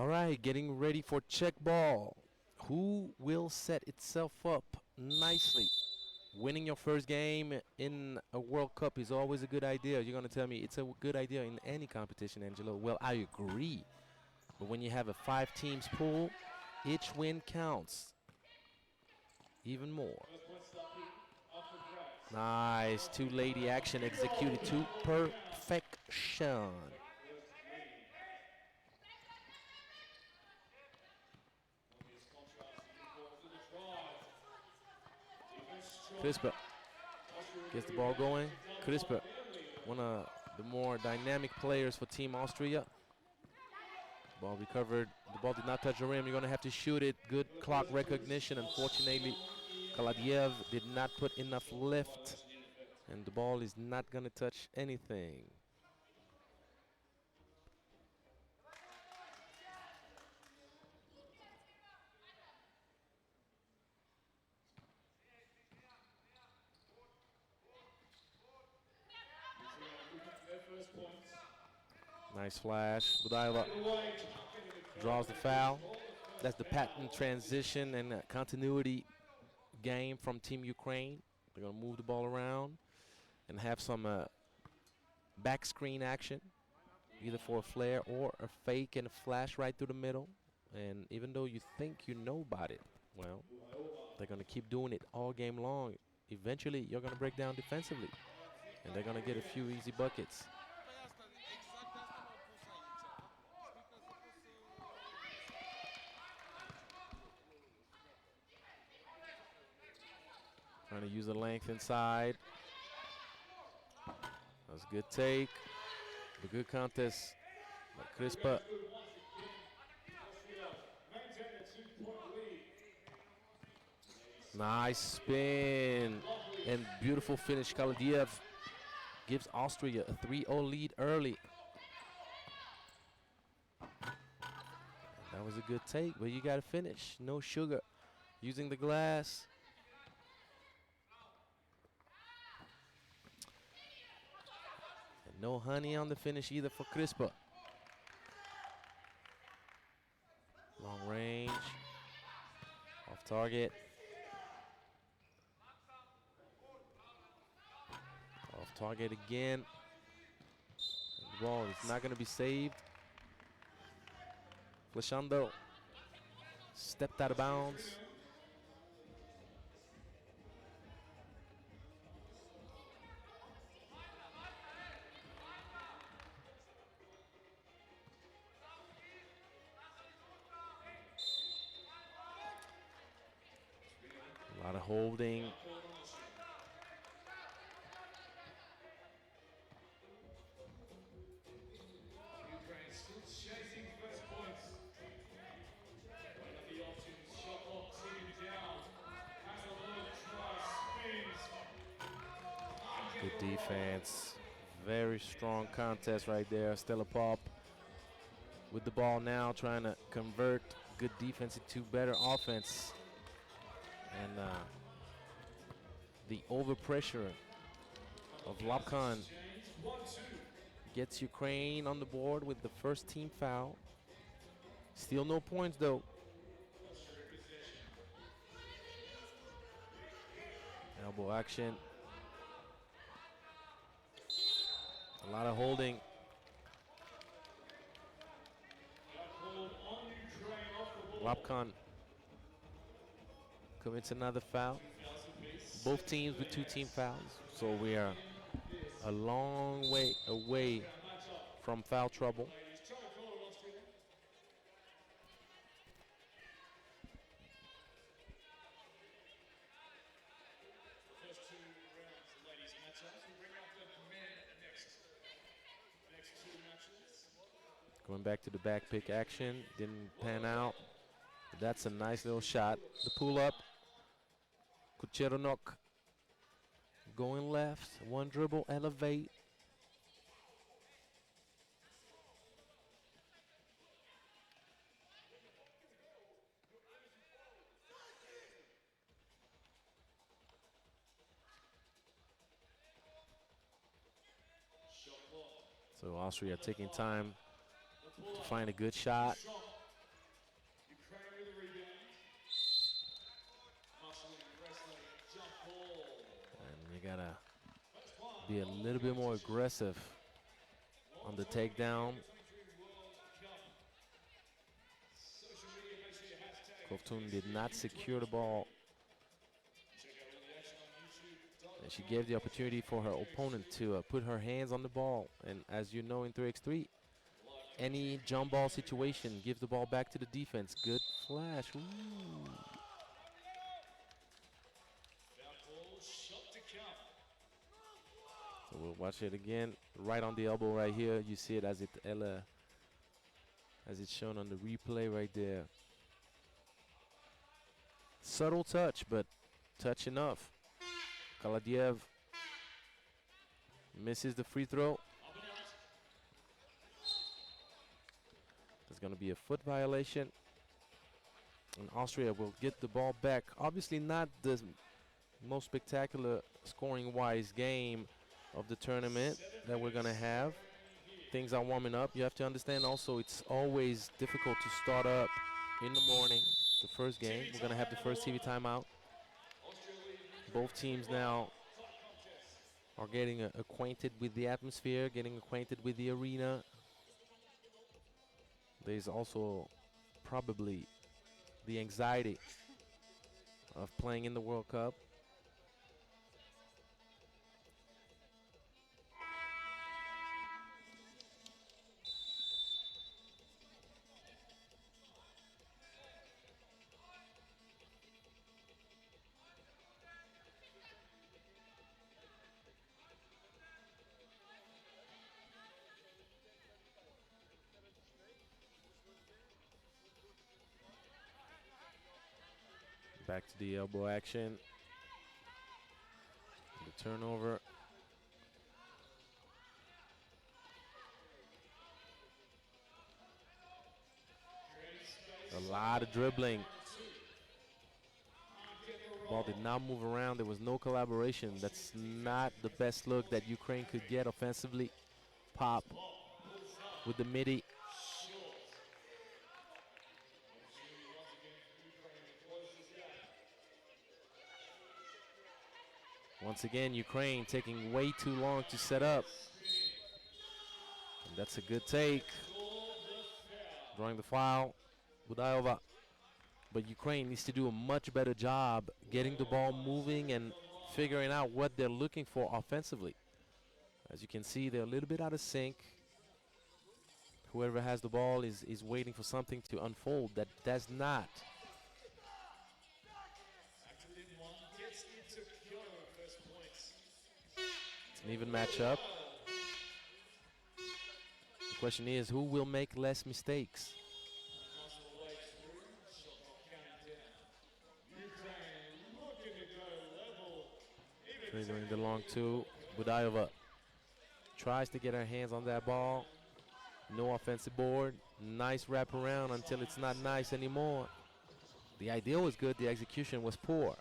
All right, getting ready for check ball. Who will set itself up nicely? Winning your first game in a World Cup is always a good idea. You're going to tell me it's a good idea in any competition, Angelo. Well, I agree. But when you have a 5-teams pool, each win counts even more. Nice two-lady action executed to perfection. Crispa gets the ball going. Crispa, one of the more dynamic players for Team Austria. Ball recovered. The ball did not touch the rim. You're going to have to shoot it. Good clock recognition. Unfortunately, Kaladiev did not put enough lift, and the ball is not going to touch anything. Nice flash. Budaila draws the foul. That's the patent transition and continuity game from Team Ukraine. They're going to move the ball around and have some back screen action, either for a flare or a fake and a flash right through the middle. And even though you think you know about it, well, they're going to keep doing it all game long. Eventually, you're going to break down defensively, and they're going to get a few easy buckets. Trying to use the length inside. That was a good take. A good contest by Crispa. Nice spin and beautiful finish. Kaladiev gives Austria a 3-0 lead early. That was a good take, but you got to finish. No sugar. Using the glass. And no honey on the finish either for Crispa. Long range. Off target. Off target again. And the ball is not going to be saved. Flashando stepped out of bounds. A lot of holding. Good defense. Very strong contest right there. Stella Pop with the ball now, trying to convert good defense into better offense. And the overpressure of Lapkan gets Ukraine on the board with the first team foul. Still no points though. Elbow action. A lot of holding. Lapkan commits another foul. Both teams with 2 team fouls. So we are a long way away from foul trouble. Going back to the back pick action. Didn't pan out. But that's a nice little shot. The pull up. Kucheronok going left. One dribble, elevate. So Austria taking time to find a good shot. And you gotta be a little bit more aggressive on the takedown. Kovtun did not secure the ball. And she gave the opportunity for her opponent to put her hands on the ball. And as you know in 3x3, any jump ball situation, give the ball back to the defense. Good flash. Ooh. So we'll watch it again. Right on the elbow right here. You see it as it's shown on the replay right there. Subtle touch, but touch enough. Kaladiev misses the free throw. There's going to be a foot violation. And Austria will get the ball back. Obviously not the most spectacular scoring-wise game of the tournament that we're going to have. Things are warming up. You have to understand also it's always difficult to start up in the morning, the first game. We're going to have the first TV timeout. Both teams now are getting acquainted with the atmosphere, getting acquainted with the arena. There's also probably the anxiety of playing in the World Cup. Back to the elbow action. The turnover. A lot of dribbling. Ball did not move around. There was no collaboration. That's not the best look that Ukraine could get offensively. Pop with the midi. Once again, Ukraine taking way too long to set up. And that's a good take. Drawing the foul, Budayova. But Ukraine needs to do a much better job getting the ball moving and figuring out what they're looking for offensively. As you can see, they're a little bit out of sync. Whoever has the ball is waiting for something to unfold that does not. It's an even matchup. The question is, who will make less mistakes? Triggering the long two. Budayova tries to get her hands on that ball. No offensive board. Nice wrap around until it's not nice anymore. The idea was good. The execution was poor.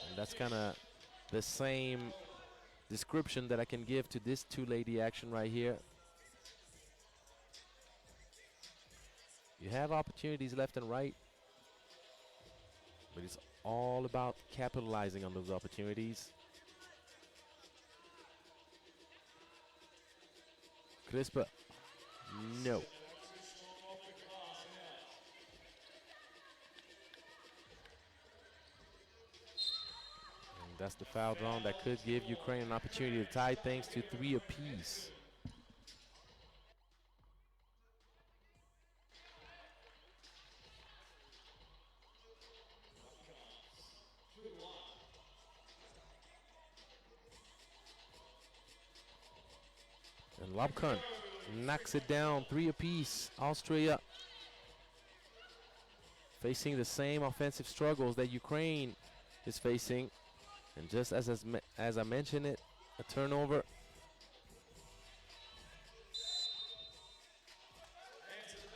And that's kind of the same description that I can give to this two-lady action right here. You have opportunities left and right, but it's all about capitalizing on those opportunities. Crispa, no. And that's the foul drawn that could give Ukraine an opportunity to tie things to 3 apiece. And Lobkun knocks it down, 3 apiece. Austria facing the same offensive struggles that Ukraine is facing. And just as I mentioned it, a turnover.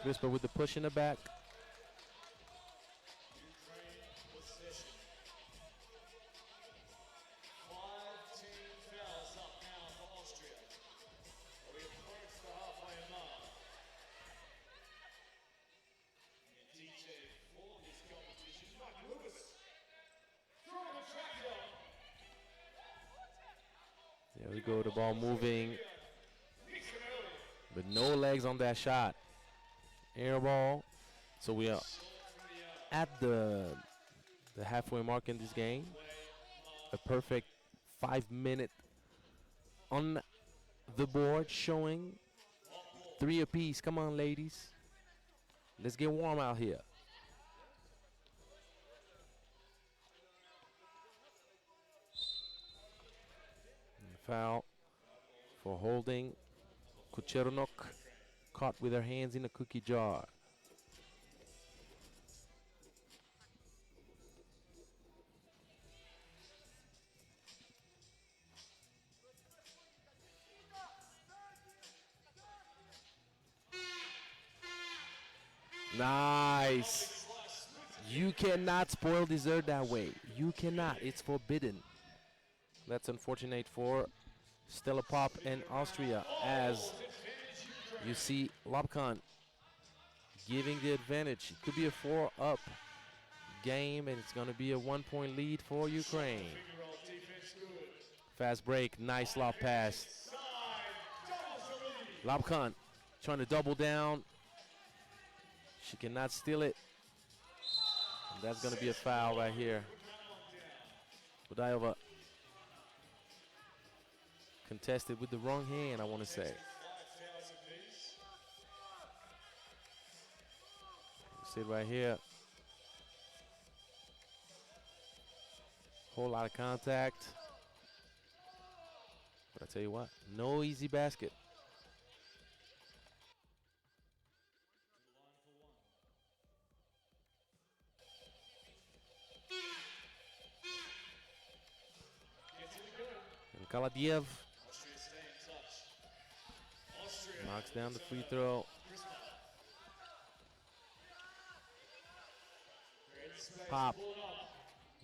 Crispa with the push in the back. There we go, the ball moving, but no legs on that shot. Air ball. So we are at the halfway mark in this game. A perfect 5-minute on the board showing 3 apiece. Come on, ladies. Let's get warm out here. Foul for holding. Kuchernok caught with her hands in a cookie jar. Nice. You cannot spoil dessert that way. You cannot. It's forbidden. That's unfortunate for Stella Pop and Austria, as you see Lobkan giving the advantage. It could be a 4-up game, and it's going to be a 1-point lead for Ukraine. Fast break, nice lob pass. Lobkan trying to double down. She cannot steal it. And that's going to be a foul right here. Budayova contested with the wrong hand, I want to say. See it right here. Whole lot of contact. But I tell you what, no easy basket. And Kaladiev knocks down the free throw. Pop,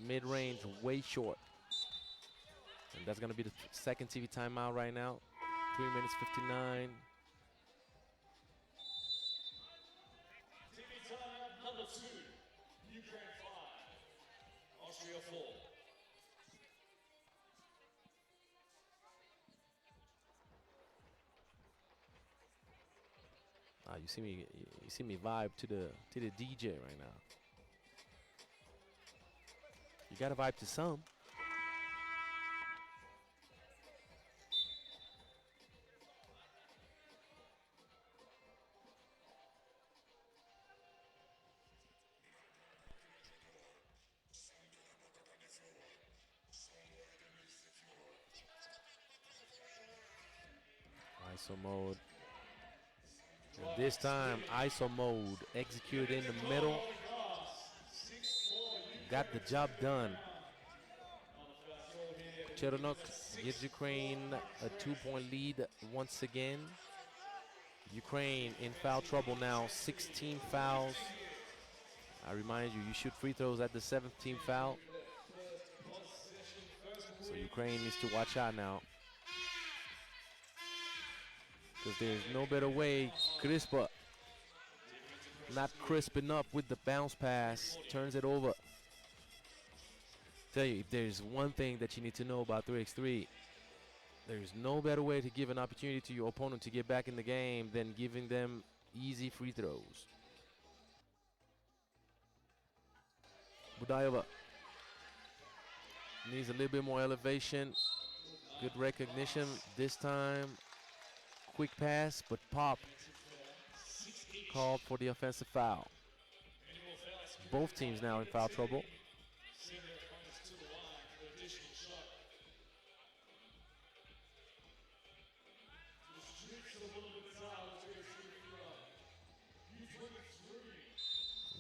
mid-range, way short. And that's going to be the second TV timeout right now. 3 minutes 59. TV timeout number 2, Ukraine 5, Austria 4. You see me vibe to the DJ right now. You got to vibe to some. ISO mode. And this time, ISO mode executed in the middle. Got the job done. Chernok gives Ukraine a 2-point lead once again. Ukraine in foul trouble now, 16 fouls. I remind you, you shoot free throws at the 7th team foul. So Ukraine needs to watch out now, because there's no better way. Crispa, not crisp enough with the bounce pass, turns it over. Tell you, if there's one thing that you need to know about 3x3, there's no better way to give an opportunity to your opponent to get back in the game than giving them easy free throws. Budayova needs a little bit more elevation. Good recognition this time. Quick pass, but Pop called for the offensive foul. Both teams now in foul trouble.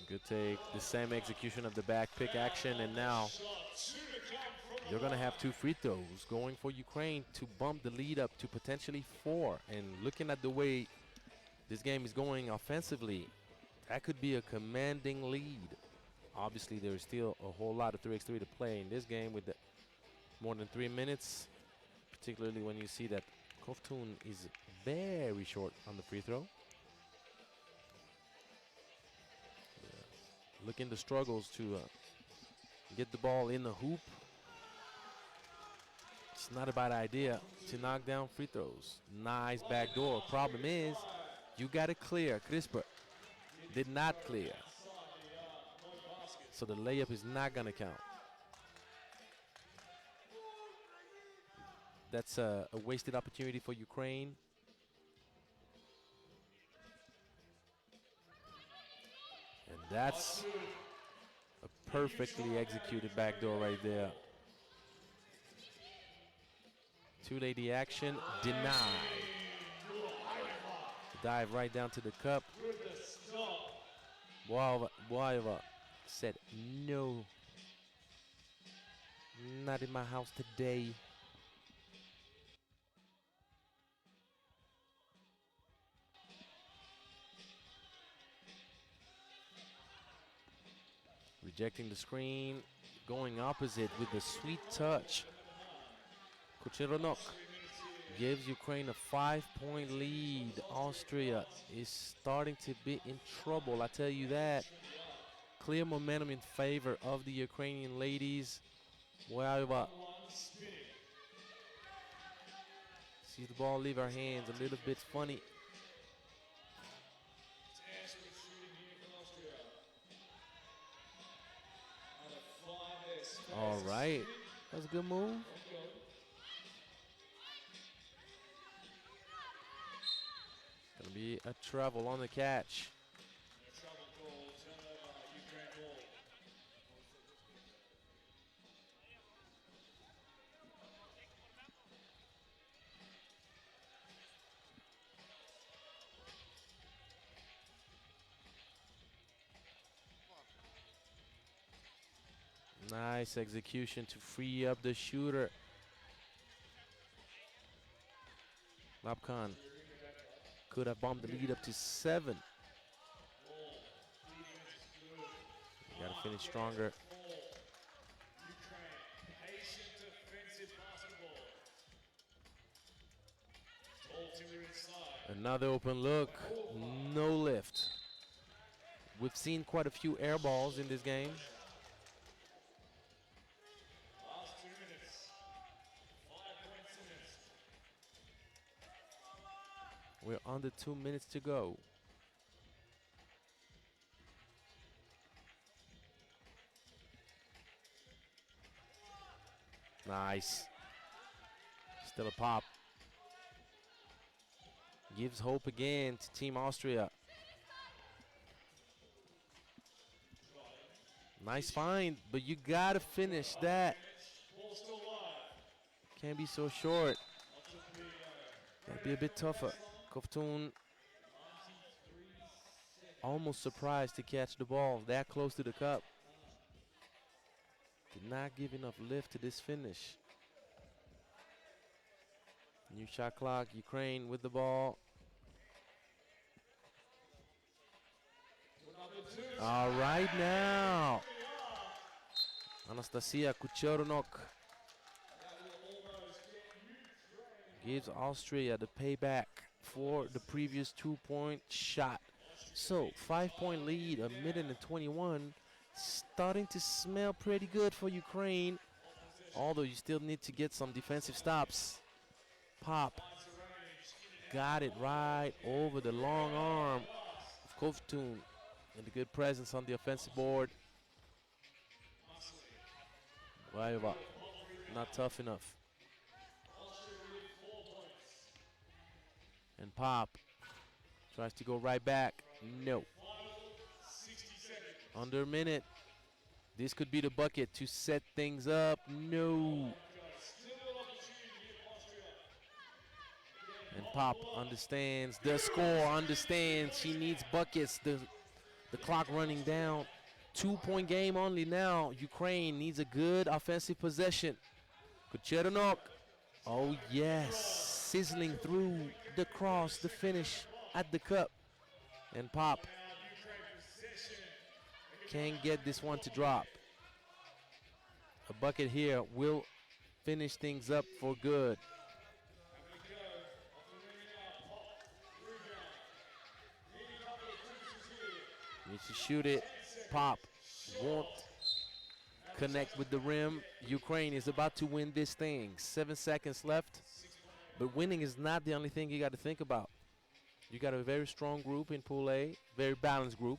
Good take, the same execution of the back pick action, and now you're going to have 2 free throws going for Ukraine to bump the lead up to potentially 4. And looking at the way this game is going offensively, that could be a commanding lead. Obviously, there's still a whole lot of 3x3 to play in this game with more than 3 minutes, particularly when you see that Kovtun is very short on the free throw. Looking the struggles to get the ball in the hoop. It's not a bad idea to knock down free throws. Nice backdoor. Problem is, you got to clear. Crisper did not clear. So the layup is not going to count. That's a wasted opportunity for Ukraine. And that's a perfectly executed backdoor right there. Two-lady action, denied. Dive right down to the cup. Boyeva said, no, not in my house today. Rejecting the screen, going opposite with the sweet touch. Kucheronok gives Ukraine a 5-point lead. Austria is starting to be in trouble, I tell you that. Clear momentum in favor of the Ukrainian ladies. Boyeva sees the ball leave her hands, a little bit funny. All right, that's a good move. Gonna be a travel on the catch. Nice execution to free up the shooter. Lapkan could have bumped the lead up to 7. Got to finish stronger. Another open look, no lift. We've seen quite a few air balls in this game. We're under 2 minutes to go. Nice. Still a pop. Gives hope again to Team Austria. Nice find, but you gotta finish that. Can't be so short. Gotta be a bit tougher. Kovtun almost surprised to catch the ball that close to the cup. Did not give enough lift to this finish. New shot clock, Ukraine with the ball. All right now. Anastasia Kucheronok gives Austria the payback for the previous 2-point shot. So 5-point lead, a minute and 21. Starting to smell pretty good for Ukraine. Although you still need to get some defensive stops. Pop got it right over the long arm of Kovtun. And a good presence on the offensive board. Boyeva, not tough enough. And Pop tries to go right back. No. Under a minute. This could be the bucket to set things up. No. And Pop understands the score, understands she needs buckets. The clock running down. 2-point game only now. Ukraine needs a good offensive possession. Kucheronok. Oh, yes. Sizzling through the cross, the finish at the cup. And Pop can't get this one to drop. A bucket here will finish things up for good. Needs to shoot it. Pop won't connect with the rim. Ukraine is about to win this thing. 7 seconds left. But winning is not the only thing you got to think about. You got a very strong group in Pool A, very balanced group.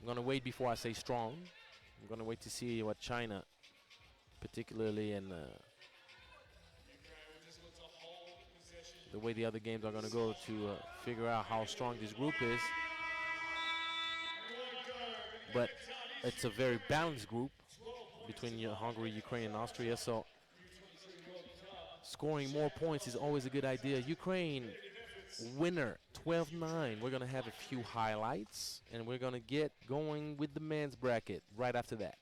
I'm going to wait before I say strong. I'm going to wait to see what China, particularly in the way the other games are going to go, to figure out how strong this group is. But it's a very balanced group between Hungary, Ukraine, and Austria. So scoring more points is always a good idea. Ukraine winner 12-9. We're going to have a few highlights, and we're going to get going with the men's bracket right after that.